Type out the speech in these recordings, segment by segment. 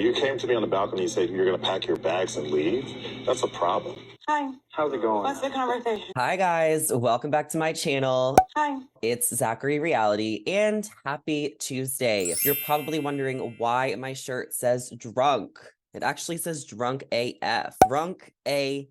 you came to me on the balcony and said you're going to pack your bags and leave, that's a problem. Hi. How's it going? What's the conversation? Hi guys, welcome back to my channel. Hi. It's Zachary Reality and happy Tuesday. You're probably wondering why my shirt says drunk. It actually says drunk AF. Drunk AF.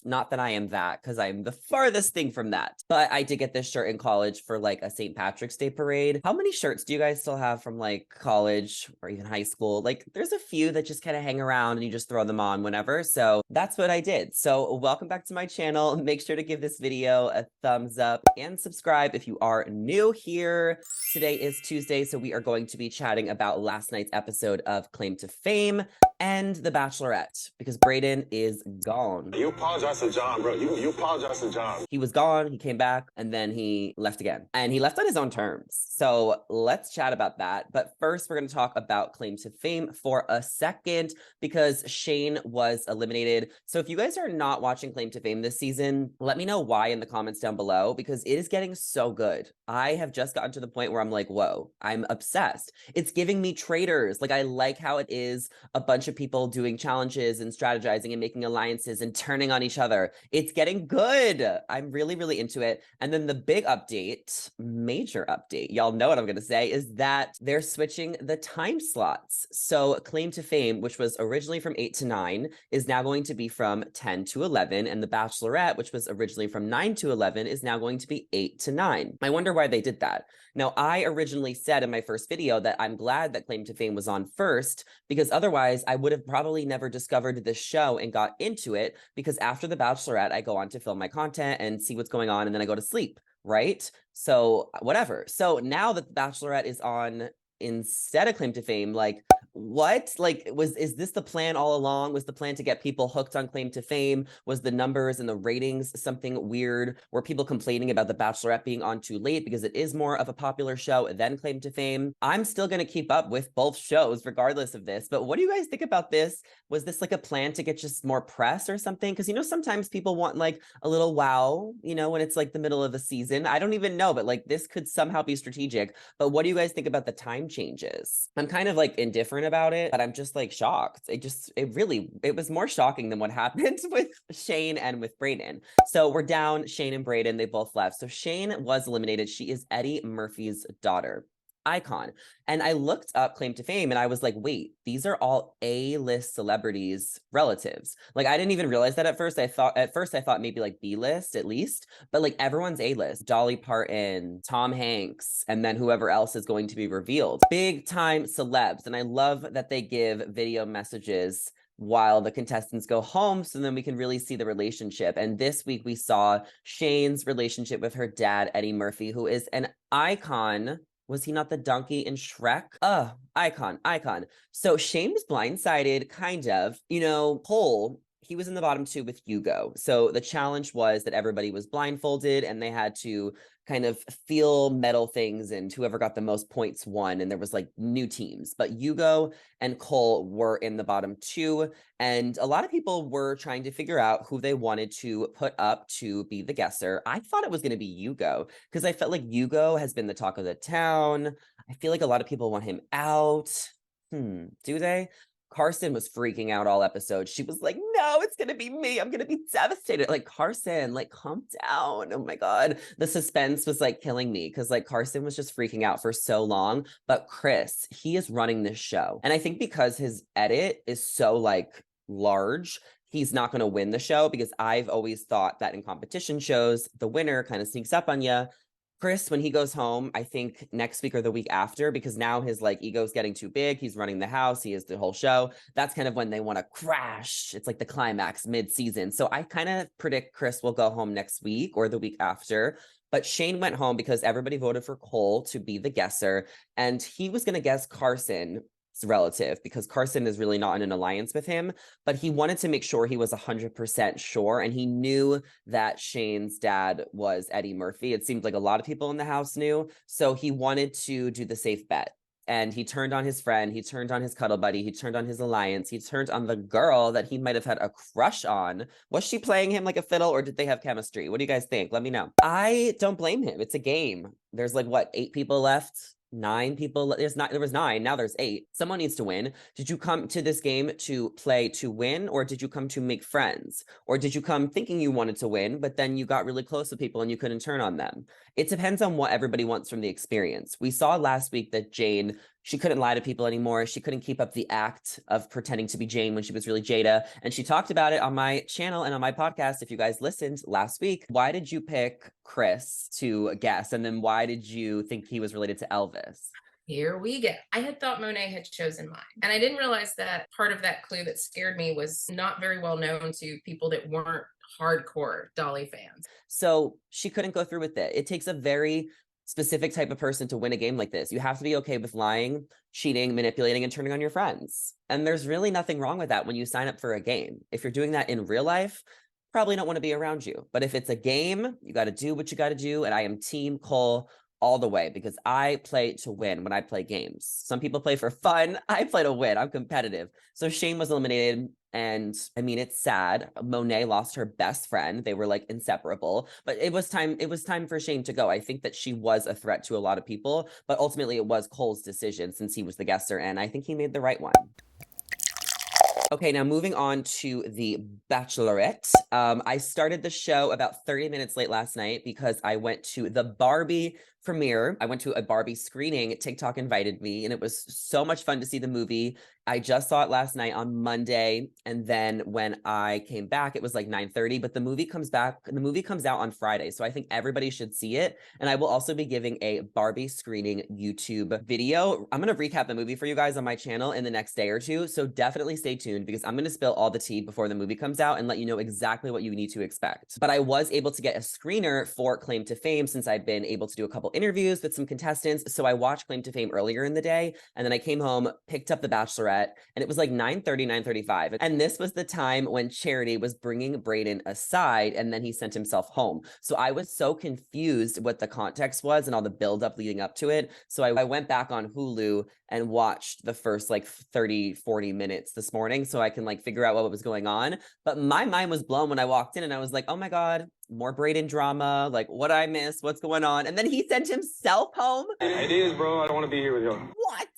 Not that I am that, because I'm the farthest thing from that. But I did get this shirt in college for like a St. Patrick's Day parade. How many shirts do you guys still have from like college or even high school? Like there's a few that just kind of hang around and you just throw them on whenever. So that's what I did. So welcome back to my channel. Make sure to give this video a thumbs up and subscribe if you are new here. Today is Tuesday, so we are going to be chatting about last night's episode of Claim to Fame and The Bachelorette, because Brayden is gone. You apologize to John, bro. You apologize to John. He was gone, he came back, and then he left again. And he left on his own terms. So let's chat about that. But first, we're going to talk about Claim to Fame for a second, because Shayne was eliminated. So if you guys are not watching Claim to Fame this season, let me know why in the comments down below, because it is getting so good. I have just gotten to the point where I'm like, whoa, I'm obsessed. It's giving me traitors. Like, I like how it is a bunch of people doing challenges and strategizing and making alliances and turning on each other. It's getting good. I'm really, really into it. And then the big update, major update, y'all know what I'm going to say, is that they're switching the time slots. So Claim to Fame, which was originally from 8 to 9, is now going to be from 10 to 11. And The Bachelorette, which was originally from 9 to 11, is now going to be 8 to 9. I wonder why they did that. Now, I originally said in my first video that I'm glad that Claim to Fame was on first, because otherwise I would have probably never discovered this show and got into it, because after The Bachelorette, I go on to film my content and see what's going on, and then I go to sleep, right? So whatever. So now that The Bachelorette is on instead of Claim to Fame, like, what? Like, is this the plan all along? Was the plan to get people hooked on Claim to Fame? Was the numbers and the ratings something weird? Were people complaining about The Bachelorette being on too late because it is more of a popular show than Claim to Fame? I'm still going to keep up with both shows regardless of this, but what do you guys think about this? Was this like a plan to get just more press or something? Because, you know, sometimes people want like a little wow, you know, when it's like the middle of a season. I don't even know, but like this could somehow be strategic. But what do you guys think about the time changes? I'm kind of like indifferent about it, but I'm just like shocked. It was more shocking than what happened with Shayne and with Brayden. So we're down Shayne and Brayden. They both left. So Shayne was eliminated. She is Eddie Murphy's daughter. Icon. And I looked up Claim to Fame and I was like, wait, these are all A-list celebrities relatives. Like, I didn't even realize that at first. I thought maybe like B-list at least, but like everyone's A-list. Dolly Parton, Tom Hanks, and then whoever else is going to be revealed. Big time celebs. And I love that they give video messages while the contestants go home, so then we can really see the relationship. And this week we saw Shayne's relationship with her dad, Eddie Murphy, who is an icon. Was he not the donkey in Shrek? Icon. So Shayne was blindsided, kind of. You know, Cole, he was in the bottom 2 with Hugo. So the challenge was that everybody was blindfolded and they had to kind of feel metal things, and whoever got the most points won. And there was like new teams, but Hugo and Cole were in the bottom 2. And a lot of people were trying to figure out who they wanted to put up to be the guesser. I thought it was going to be Hugo, because I felt like Hugo has been the talk of the town. I feel like a lot of people want him out. Do they? Carson was freaking out all episode. She was like, no, it's going to be me. I'm going to be devastated. Like, Carson, like, calm down. Oh my God. The suspense was like killing me, because like Carson was just freaking out for so long. But Chris, he is running this show. And I think because his edit is so like large, he's not going to win the show, because I've always thought that in competition shows, the winner kind of sneaks up on you. Chris, when he goes home, I think next week or the week after, because now his like ego's getting too big. He's running the house. He is the whole show. That's kind of when they want to crash. It's like the climax mid-season. So I kind of predict Chris will go home next week or the week after. But Shayne went home because everybody voted for Cole to be the guesser. And he was going to guess Carson relative, because Carson is really not in an alliance with him, but he wanted to make sure he was 100% sure, and he knew that Shayne's dad was Eddie Murphy. It seemed like a lot of people in the house knew, so he wanted to do the safe bet. And he turned on his friend, he turned on his cuddle buddy, he turned on his alliance, he turned on the girl that he might have had a crush on. Was she playing him like a fiddle, or did they have chemistry? What do you guys think? Let me know. I don't blame him. It's a game. There's like, what, 8 people left? 9 people. There was 9. Now there's 8. Someone needs to win. Did you come to this game to play to win, or did you come to make friends? Or did you come thinking you wanted to win, but then you got really close with people and you couldn't turn on them? It depends on what everybody wants from the experience. We saw last week that Jane, she couldn't lie to people anymore. She couldn't keep up the act of pretending to be Jane when she was really Jada. And she talked about it on my channel and on my podcast. If you guys listened last week, why did you pick Chris to guess? And then why did you think he was related to Elvis? Here we go. I had thought Monet had chosen mine. And I didn't realize that part of that clue that scared me was not very well known to people that weren't hardcore Dolly fans. So she couldn't go through with it. It takes a very specific type of person to win a game like this. You have to be okay with lying, cheating, manipulating, and turning on your friends. And there's really nothing wrong with that when you sign up for a game. If you're doing that in real life, probably don't want to be around you. But if it's a game, you got to do what you got to do. And I am Team Cole all the way, because I play to win when I play games. Some people play for fun. I play to win. I'm competitive. So Shayne was eliminated. And I mean, it's sad. Monet lost her best friend. They were like inseparable, but it was time for Shayne to go. I think that she was a threat to a lot of people, but ultimately it was Cole's decision since he was the guesser, and I think he made the right one. Okay, now moving on to the Bachelorette. I started the show about 30 minutes late last night because I went to the Barbie premiere. I went to a Barbie screening. TikTok invited me, and it was so much fun to see the movie. I just saw it last night on Monday, and then when I came back, it was like 9:30, but the movie comes out on Friday, so I think everybody should see it. And I will also be giving a Barbie screening YouTube video. I'm going to recap the movie for you guys on my channel in the next day or two, so definitely stay tuned because I'm going to spill all the tea before the movie comes out and let you know exactly what you need to expect. But I was able to get a screener for Claim to Fame since I've been able to do a couple interviews with some contestants. So I watched Claim to Fame earlier in the day, and then I came home, picked up The Bachelorette, and it was like 9:30, 9:35. And this was the time when Charity was bringing Brayden aside, and then he sent himself home. So I was so confused what the context was and all the buildup leading up to it. So I went back on Hulu and watched the first like 30, 40 minutes this morning so I can like figure out what was going on. But my mind was blown when I walked in and I was like, oh my God, more Brayden drama. Like, what I miss? What's going on? And then he sent himself home. It is, bro. I don't want to be here with you. What?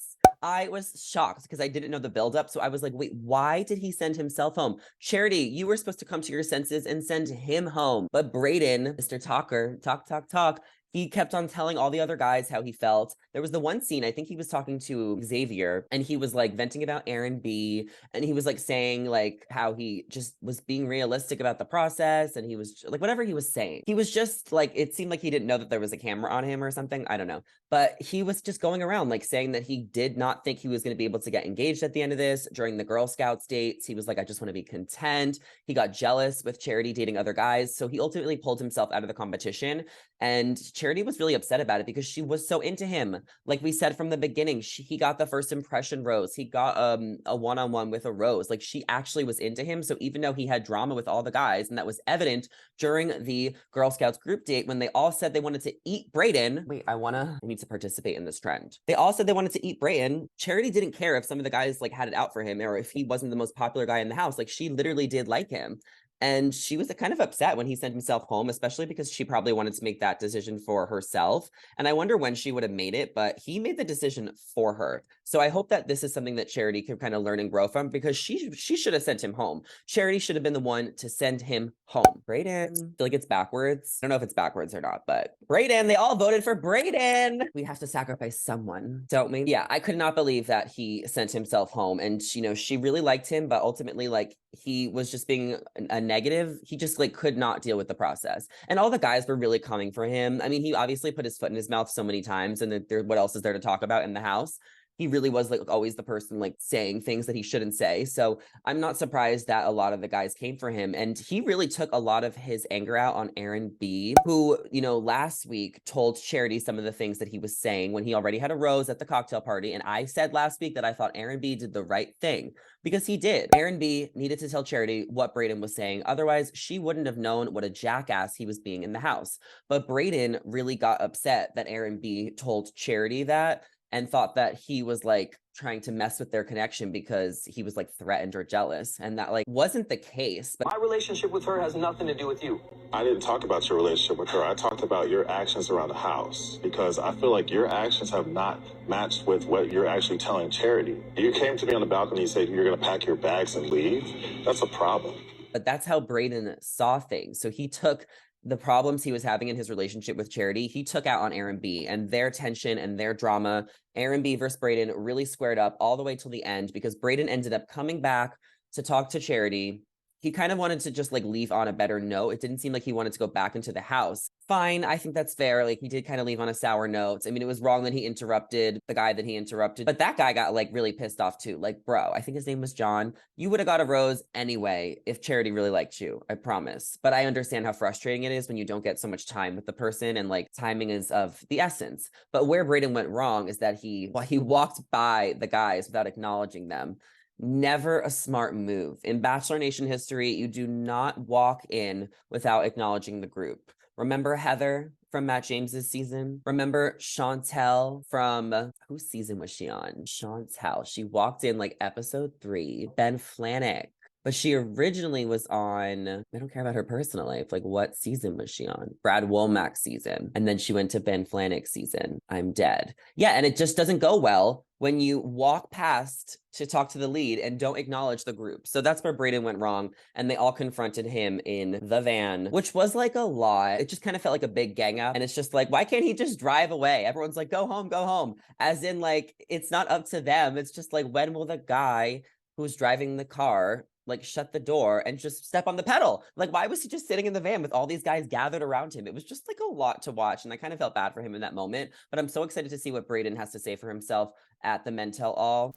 I was shocked because I didn't know the buildup. So I was like, wait, why did he send himself home? Charity, you were supposed to come to your senses and send him home. But Brayden, Mr. Talker, talk, he kept on telling all the other guys how he felt. There was the one scene, I think he was talking to Xavier, and he was like venting about Aaron B. And he was like saying like how he just was being realistic about the process. And he was like, whatever he was saying, he was just like, it seemed like he didn't know that there was a camera on him or something. I don't know. But he was just going around like saying that he did not think he was going to be able to get engaged at the end of this. During the Girl Scouts dates, he was like, I just want to be content. He got jealous with Charity dating other guys. So he ultimately pulled himself out of the competition. And Charity was really upset about it because she was so into him. Like we said from the beginning, he got the first impression rose. He got a one-on-one with a rose. Like she actually was into him. So even though he had drama with all the guys, and that was evident during the Girl Scouts group date when they all said they wanted to eat Brayden. Wait, I need to participate in this trend. They all said they wanted to eat Brayden. Charity didn't care if some of the guys like had it out for him or if he wasn't the most popular guy in the house. Like she literally did like him. And she was kind of upset when he sent himself home, especially because she probably wanted to make that decision for herself. And I wonder when she would have made it, but he made the decision for her. So I hope that this is something that Charity can kind of learn and grow from because she should have sent him home. Charity should have been the one to send him home. Brayden, I feel like it's backwards. I don't know if it's backwards or not, but Brayden, they all voted for Brayden. We have to sacrifice someone, don't we? Yeah, I could not believe that he sent himself home. And, you know, she really liked him, but ultimately, like, he was just being a negative. He just like could not deal with the process. And all the guys were really coming for him. I mean, he obviously put his foot in his mouth so many times, and what else is there to talk about in the house? He really was like always the person like saying things that he shouldn't say. So I'm not surprised that a lot of the guys came for him. And he really took a lot of his anger out on Aaron B, who, you know, last week told Charity some of the things that he was saying when he already had a rose at the cocktail party. And I said last week that I thought Aaron B did the right thing because he did. Aaron B needed to tell Charity what Brayden was saying. Otherwise, she wouldn't have known what a jackass he was being in the house. But Brayden really got upset that Aaron B told Charity that. and thought that he was like trying to mess with their connection because he was like threatened or jealous, and that like wasn't the case. But my relationship with her has nothing to do with you. I didn't talk about your relationship with her. I talked about your actions around the house, because I feel like your actions have not matched with what you're actually telling Charity. You came to me on the balcony and said you're going to pack your bags and leave. That's a problem. But that's how Brayden saw things. So he took the problems he was having in his relationship with Charity, he took out on Aaron B, and their tension and their drama. Aaron B versus Brayden really squared up all the way till the end, because Brayden ended up coming back to talk to Charity. He kind of wanted to just like leave on a better note. It didn't seem like he wanted to go back into the house. Fine, I think that's fair. Like, he did kind of leave on a sour note. I mean, it was wrong that he interrupted the guy that he interrupted, but that guy got like really pissed off too. Like, bro, I think his name was John. You would have got a rose anyway if Charity really liked you, I promise. But I understand how frustrating it is when you don't get so much time with the person, and like timing is of the essence. But where Brayden went wrong is that he walked by the guys without acknowledging them. Never a smart move. In Bachelor Nation history, you do not walk in without acknowledging the group. Remember Heather from Matt James's season? Remember Chantel from, whose season was she on? Chantel. She walked in like episode 3. Ben Flanick. But she originally was on, I don't care about her personal life. Like, what season was she on? Brad Womack's season. And then she went to Ben Flanick's season. I'm dead. Yeah, and it just doesn't go well when you walk past to talk to the lead and don't acknowledge the group. So that's where Brayden went wrong. And they all confronted him in the van, which was like a lot. It just kind of felt like a big gang up. And it's just like, why can't he just drive away? Everyone's like, go home, go home. As in, like, it's not up to them. It's just like, when will the guy who's driving the car like shut the door and just step on the pedal? Like, why was he just sitting in the van with all these guys gathered around him? It was just like a lot to watch, and I kind of felt bad for him in that moment. But I'm so excited to see what Brayden has to say for himself at the Men Tell All,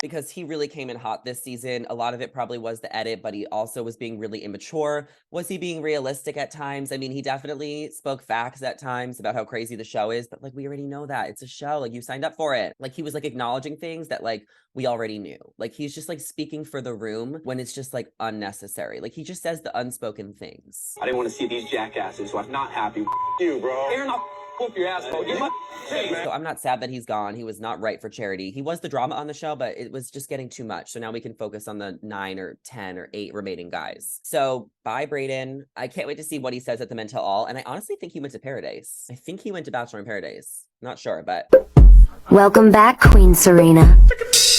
because he really came in hot this season. A lot of it probably was the edit, but he also was being really immature. Was he being realistic at times? I mean, he definitely spoke facts at times about how crazy the show is, but like, we already know that. It's a show. Like, you signed up for it. Like, he was like acknowledging things that like we already knew. Like, he's just like speaking for the room when it's just like unnecessary. Like, he just says the unspoken things. I didn't want to see these jackasses, so I'm not happy with You, bro. Aaron, I'll whoop your ass, bro. Get my So I'm not sad that he's gone. He was not right for Charity. He was the drama on the show, but it was just getting too much. So now we can focus on the 9 or 10 or 8 remaining guys. So bye, Brayden. I can't wait to see what he says at the Men Tell All. And I honestly think he went to Paradise. I think he went to Bachelor in Paradise. Not sure, but... Welcome back, Queen Serena.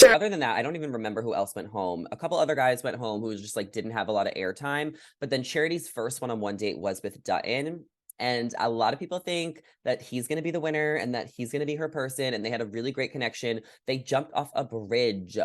Other than that, I don't even remember who else went home. A couple other guys went home who just like didn't have a lot of airtime. But then Charity's first one-on-one date was with Dotun. And a lot of people think that he's going to be the winner and that he's going to be her person. And they had a really great connection. They jumped off a bridge.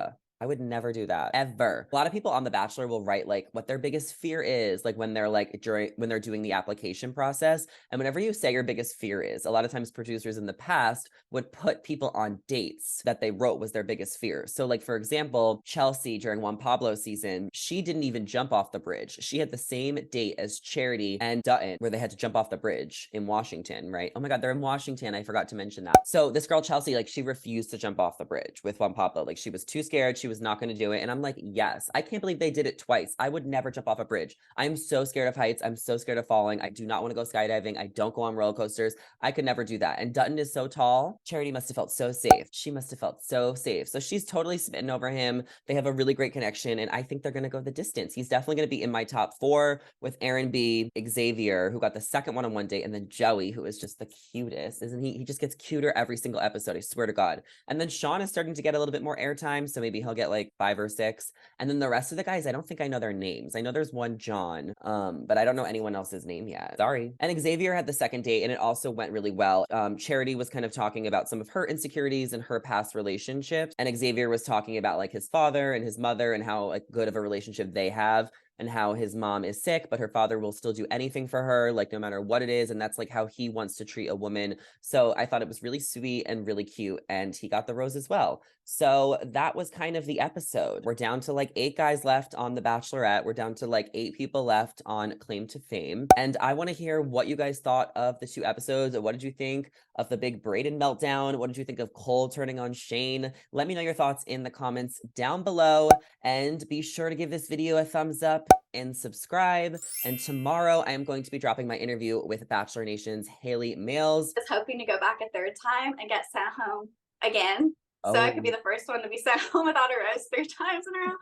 I would never do that, ever. A lot of people on The Bachelor will write like what their biggest fear is, like when they're like when they're doing the application process. And whenever you say your biggest fear is, a lot of times producers in the past would put people on dates that they wrote was their biggest fear. So like, for example, Chelsea during Juan Pablo's season, she didn't even jump off the bridge. She had the same date as Charity and Dotun, where they had to jump off the bridge in Washington, right? Oh my God, they're in Washington. I forgot to mention that. So this girl, Chelsea, like, she refused to jump off the bridge with Juan Pablo. Like, she was too scared. She was not going to do it. And I'm like, yes, I can't believe they did it twice. I would never jump off a bridge. I'm so scared of heights. I'm so scared of falling. I do not want to go skydiving. I don't go on roller coasters. I could never do that. And Dotun is so tall. Charity must have felt so safe. She must have felt so safe. So she's totally smitten over him. They have a really great connection. And I think they're going to go the distance. He's definitely going to be in my top 4 with Aaron B, Xavier, who got the second one-on-one date, and then Joey, who is just the cutest, isn't he? He just gets cuter every single episode. I swear to God. And then Sean is starting to get a little bit more airtime. So maybe he'll get like 5 or 6. And then the rest of the guys, I don't think I know their names. I know there's one John, but I don't know anyone else's name yet. Sorry. And Xavier had the second date, and it also went really well. Charity was kind of talking about some of her insecurities and her past relationships. And Xavier was talking about like his father and his mother and how like good of a relationship they have, and how his mom is sick, but her father will still do anything for her, like no matter what it is. And that's like how he wants to treat a woman. So I thought it was really sweet and really cute, and he got the rose as well. So that was kind of the episode. We're down to like 8 guys left on The Bachelorette. We're down to like 8 people left on Claim to Fame. And I want to hear what you guys thought of the 2 episodes. What did you think of the big Brayden meltdown? What did you think of Cole turning on Shayne? Let me know your thoughts in the comments down below. And be sure to give this video a thumbs up and subscribe. And tomorrow I am going to be dropping my interview with Bachelor Nation's Haley Mills. Just hoping to go back a 3rd time and get sent home. again. So I could be Oh. the first one to be sent home without a rose 3 times in a row.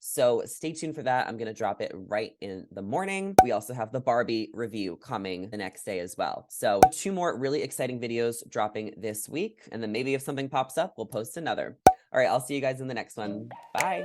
So stay tuned for that. I'm going to drop it right in the morning. We also have the Barbie review coming the next day as well. So 2 more really exciting videos dropping this week. And then maybe if something pops up, we'll post another. All right, I'll see you guys in the next one. Bye.